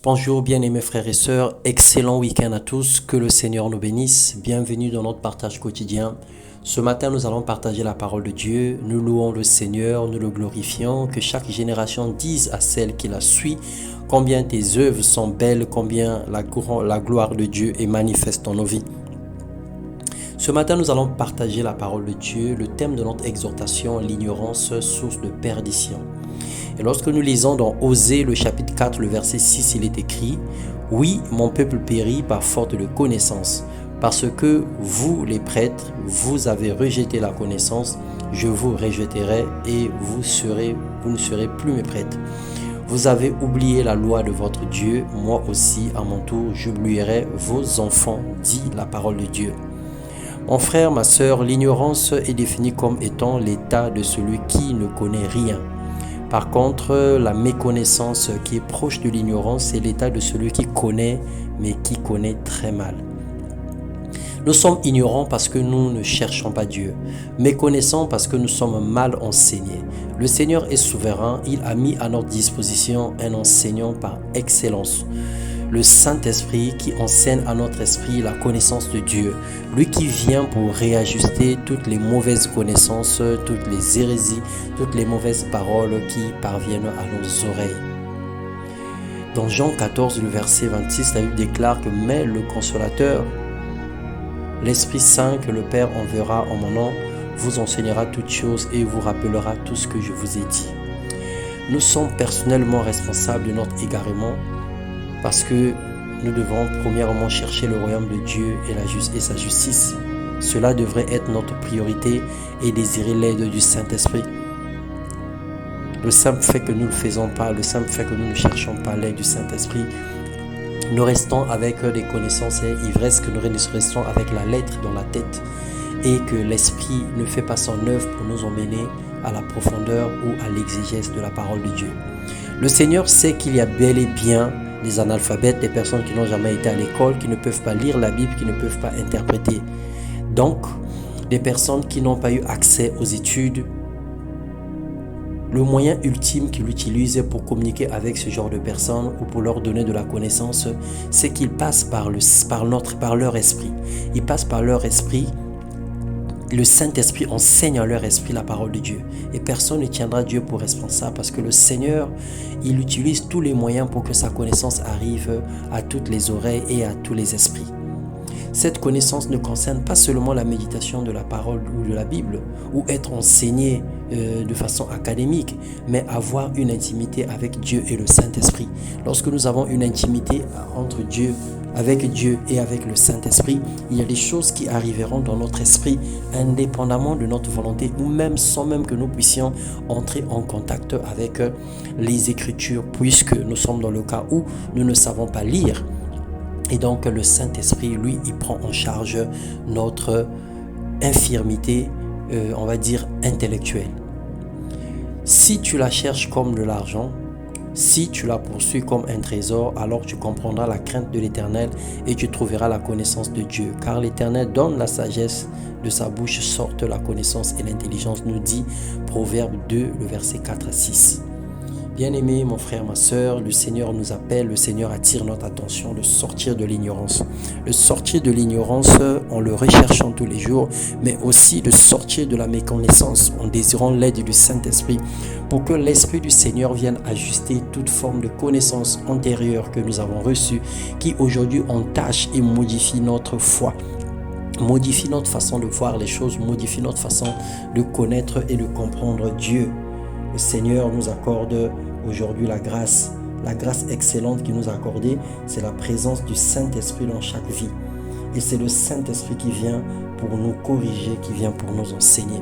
Bonjour bien-aimés frères et sœurs, excellent week-end à tous, que le Seigneur nous bénisse, bienvenue dans notre partage quotidien. Ce matin nous allons partager la parole de Dieu, nous louons le Seigneur, nous le glorifions, que chaque génération dise à celle qui la suit combien tes œuvres sont belles, combien la gloire de Dieu est manifeste dans nos vies. Ce matin nous allons partager la parole de Dieu, le thème de notre exhortation, l'ignorance, source de perdition. Et lorsque nous lisons dans Osée, le chapitre 4, le verset 6, il est écrit « Oui, mon peuple périt par faute de connaissance, parce que vous, les prêtres, vous avez rejeté la connaissance, je vous rejetterai et vous ne serez plus mes prêtres. Vous avez oublié la loi de votre Dieu, moi aussi, à mon tour, j'oublierai vos enfants, dit la parole de Dieu. » Mon frère, ma sœur, l'ignorance est définie comme étant l'état de celui qui ne connaît rien. Par contre, la méconnaissance qui est proche de l'ignorance, c'est l'état de celui qui connaît, mais qui connaît très mal. Nous sommes ignorants parce que nous ne cherchons pas Dieu, méconnaissants parce que nous sommes mal enseignés. Le Seigneur est souverain, il a mis à notre disposition un enseignant par excellence. Le Saint-Esprit qui enseigne à notre esprit la connaissance de Dieu. Lui qui vient pour réajuster toutes les mauvaises connaissances, toutes les hérésies, toutes les mauvaises paroles qui parviennent à nos oreilles. Dans Jean 14, le verset 26, la Bible déclare que « Mais le Consolateur, l'Esprit Saint que le Père enverra en mon nom, vous enseignera toutes choses et vous rappellera tout ce que je vous ai dit. » Nous sommes personnellement responsables de notre égarement, parce que nous devons premièrement chercher le royaume de Dieu et sa justice. Cela devrait être notre priorité et désirer l'aide du Saint-Esprit. Le simple fait que nous ne le faisons pas, le simple fait que nous ne cherchons pas l'aide du Saint-Esprit, nous restons avec des connaissances et ivresses, que nous restons avec la lettre dans la tête et que l'Esprit ne fait pas son œuvre pour nous emmener à la profondeur ou à l'exégèse de la parole de Dieu. Le Seigneur sait qu'il y a bel et bien des analphabètes, des personnes qui n'ont jamais été à l'école, qui ne peuvent pas lire la Bible, qui ne peuvent pas interpréter. Donc, des personnes qui n'ont pas eu accès aux études. Le moyen ultime qu'il utilise pour communiquer avec ce genre de personnes ou pour leur donner de la connaissance, c'est qu'ils passent par leur esprit. Ils passent par leur esprit. Le Saint-Esprit enseigne à leur esprit la parole de Dieu. Et personne ne tiendra Dieu pour responsable parce que le Seigneur, il utilise tous les moyens pour que sa connaissance arrive à toutes les oreilles et à tous les esprits. Cette connaissance ne concerne pas seulement la méditation de la parole ou de la Bible ou être enseigné de façon académique, mais avoir une intimité avec Dieu et le Saint-Esprit. Lorsque nous avons une intimité avec Dieu et avec le Saint-Esprit, il y a des choses qui arriveront dans notre esprit indépendamment de notre volonté ou même sans même que nous puissions entrer en contact avec les Écritures, puisque nous sommes dans le cas où nous ne savons pas lire. Et donc le Saint-Esprit, lui, il prend en charge notre infirmité, on va dire intellectuelle. Si tu la cherches comme de l'argent, si tu la poursuis comme un trésor, alors tu comprendras la crainte de l'Éternel et tu trouveras la connaissance de Dieu. Car l'Éternel donne la sagesse, de sa bouche sortent la connaissance et l'intelligence, nous dit Proverbe 2, le verset 4 à 6. Bien-aimé, mon frère, ma sœur, le Seigneur nous appelle, le Seigneur attire notre attention de sortir de l'ignorance. De sortir de l'ignorance en le recherchant tous les jours, mais aussi de sortir de la méconnaissance en désirant l'aide du Saint-Esprit pour que l'Esprit du Seigneur vienne ajuster toute forme de connaissance antérieure que nous avons reçue qui aujourd'hui entache et modifie notre foi. Modifie notre façon de voir les choses, modifie notre façon de connaître et de comprendre Dieu. Le Seigneur nous accorde aujourd'hui la grâce excellente qu'il nous a accordée, c'est la présence du Saint-Esprit dans chaque vie. Et c'est le Saint-Esprit qui vient pour nous corriger, qui vient pour nous enseigner.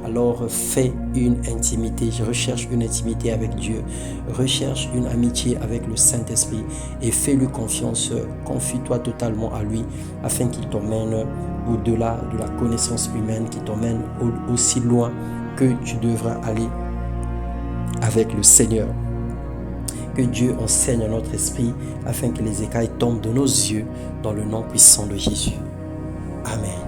Alors fais une intimité, recherche une intimité avec Dieu, recherche une amitié avec le Saint-Esprit et fais-lui confiance, confie-toi totalement à lui afin qu'il t'emmène au-delà de la connaissance humaine, qu'il t'emmène aussi loin que tu devras aller avec le Seigneur. Que Dieu enseigne à notre esprit afin que les écailles tombent de nos yeux dans le nom puissant de Jésus. Amen.